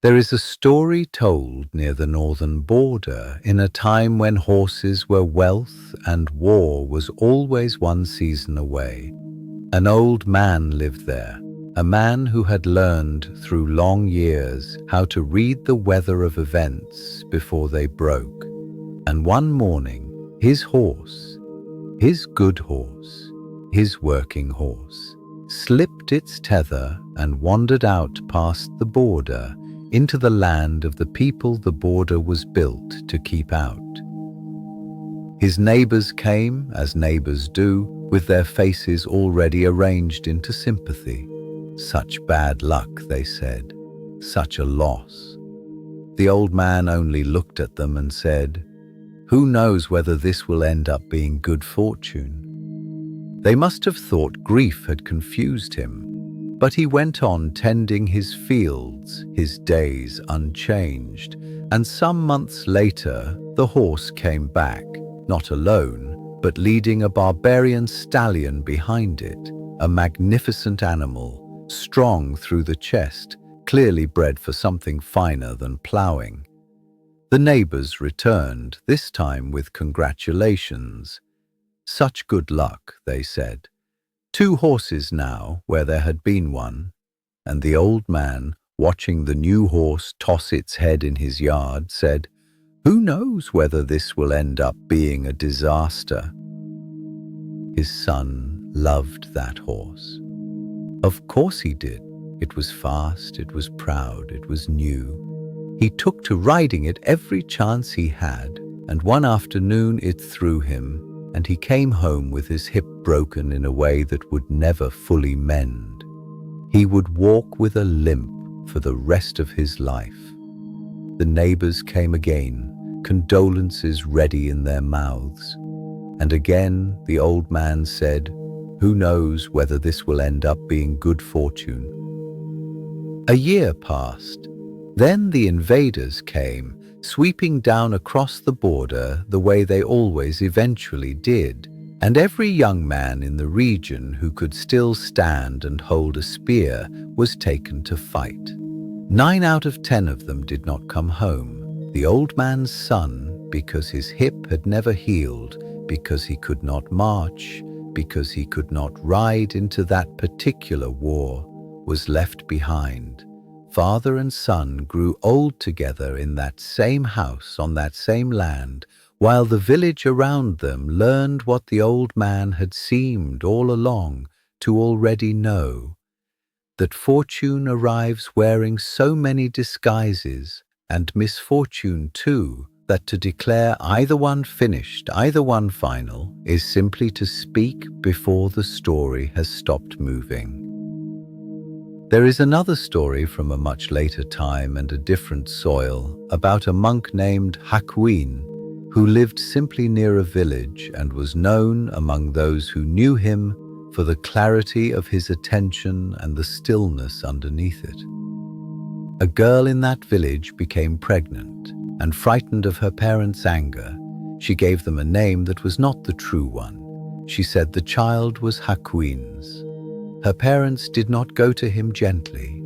There is a story told near the northern border in a time when horses were wealth and war was always one season away. An old man lived there, a man who had learned through long years how to read the weather of events before they broke. And one morning, his horse, his good horse, his working horse, slipped its tether and wandered out past the border into the land of the people the border was built to keep out. His neighbors came, as neighbors do, with their faces already arranged into sympathy. Such bad luck, they said. Such a loss. The old man only looked at them and said, "Who knows whether this will end up being good fortune?" They must have thought grief had confused him, but he went on tending his fields, his days unchanged, and some months later the horse came back, not alone, but leading a barbarian stallion behind it, a magnificent animal, strong through the chest, clearly bred for something finer than ploughing. The neighbors returned, this time with congratulations. Such good luck, they said. 2 horses now, where there had been one. And the old man, watching the new horse toss its head in his yard, said, "Who knows whether this will end up being a disaster?" His son loved that horse. Of course he did. It was fast, it was proud, it was new. He took to riding it every chance he had, and one afternoon it threw him, and he came home with his hip broken in a way that would never fully mend. He would walk with a limp for the rest of his life. The neighbors came again, condolences ready in their mouths. And again the old man said, "Who knows whether this will end up being good fortune?" A year passed. Then the invaders came, sweeping down across the border the way they always eventually did, and every young man in the region who could still stand and hold a spear was taken to fight. 9 out of 10 of them did not come home. The old man's son, because his hip had never healed, because he could not march, because he could not ride into that particular war, was left behind. Father and son grew old together in that same house on that same land, while the village around them learned what the old man had seemed all along to already know, that fortune arrives wearing so many disguises, and misfortune too, that to declare either one finished, either one final, is simply to speak before the story has stopped moving. There is another story from a much later time and a different soil about a monk named Hakuin, who lived simply near a village and was known among those who knew him for the clarity of his attention and the stillness underneath it. A girl in that village became pregnant, and frightened of her parents' anger, she gave them a name that was not the true one. She said the child was Hakuin's. Her parents did not go to him gently.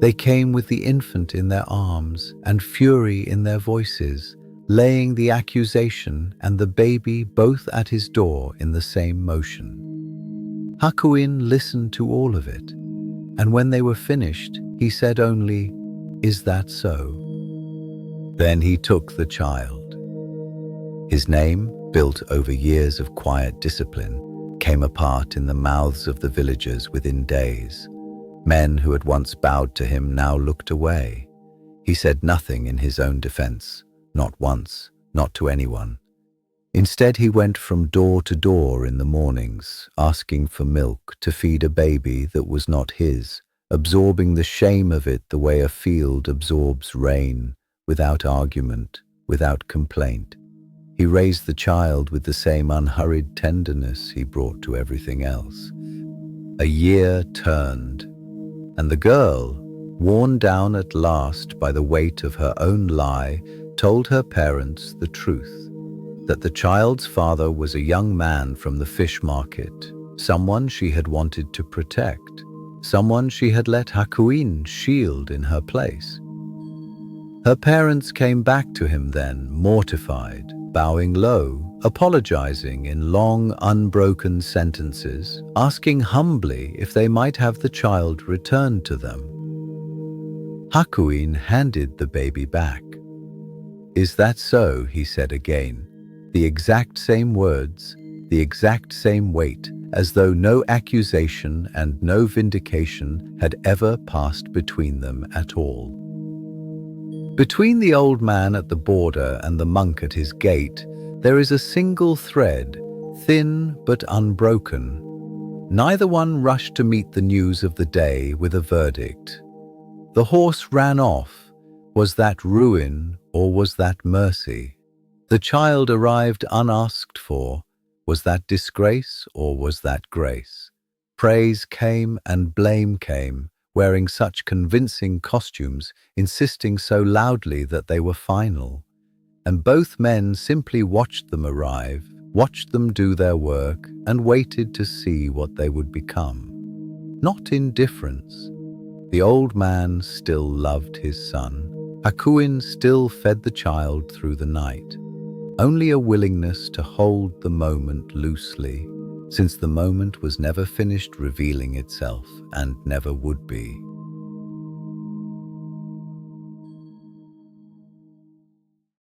They came with the infant in their arms and fury in their voices, laying the accusation and the baby both at his door in the same motion. Hakuin listened to all of it, and when they were finished, he said only, "Is that so?" Then he took the child. His name, built over years of quiet discipline, came apart in the mouths of the villagers within days. Men who had once bowed to him now looked away. He said nothing in his own defense, not once, not to anyone. Instead, he went from door to door in the mornings, asking for milk to feed a baby that was not his, absorbing the shame of it the way a field absorbs rain, without argument, without complaint. He raised the child with the same unhurried tenderness he brought to everything else. A year turned, and the girl, worn down at last by the weight of her own lie, told her parents the truth, that the child's father was a young man from the fish market, someone she had wanted to protect, someone she had let Hakuin shield in her place. Her parents came back to him then, mortified, bowing low, apologizing in long, unbroken sentences, asking humbly if they might have the child returned to them. Hakuin handed the baby back. "Is that so?" he said again, the exact same words, the exact same weight, as though no accusation and no vindication had ever passed between them at all. Between the old man at the border and the monk at his gate, there is a single thread, thin but unbroken. Neither one rushed to meet the news of the day with a verdict. The horse ran off. Was that ruin or was that mercy? The child arrived unasked for. Was that disgrace or was that grace? Praise came and blame came, wearing such convincing costumes, insisting so loudly that they were final. And both men simply watched them arrive, watched them do their work, and waited to see what they would become. Not indifference. The old man still loved his son. Hakuin still fed the child through the night. Only a willingness to hold the moment loosely, since the moment was never finished revealing itself and never would be.